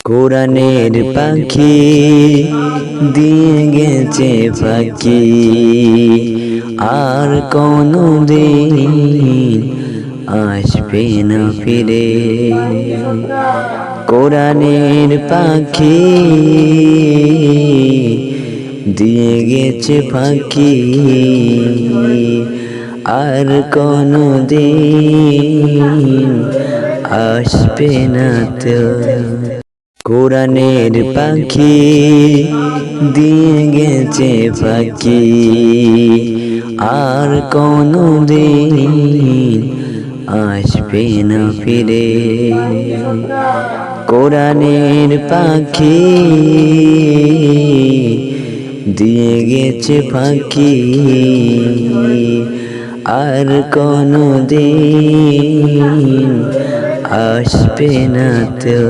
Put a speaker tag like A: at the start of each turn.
A: কোরআনের পাখি দিয়ে গেছে ফাঁকি, আর কোনো দিন আসবে না ফিরে। কোরআনের পাখি দিয়ে গেছে ফাঁকি, আর কোনো দিন আসবে না তো। কোরআনের পাখি দিয়ে গেছে ফাঁকি, আর কোনো দিন আসবে না ফিরে। কোরআনের পাখি দিয়ে গেছে ফাঁকি, আর কোনো দিন আসবে না তো।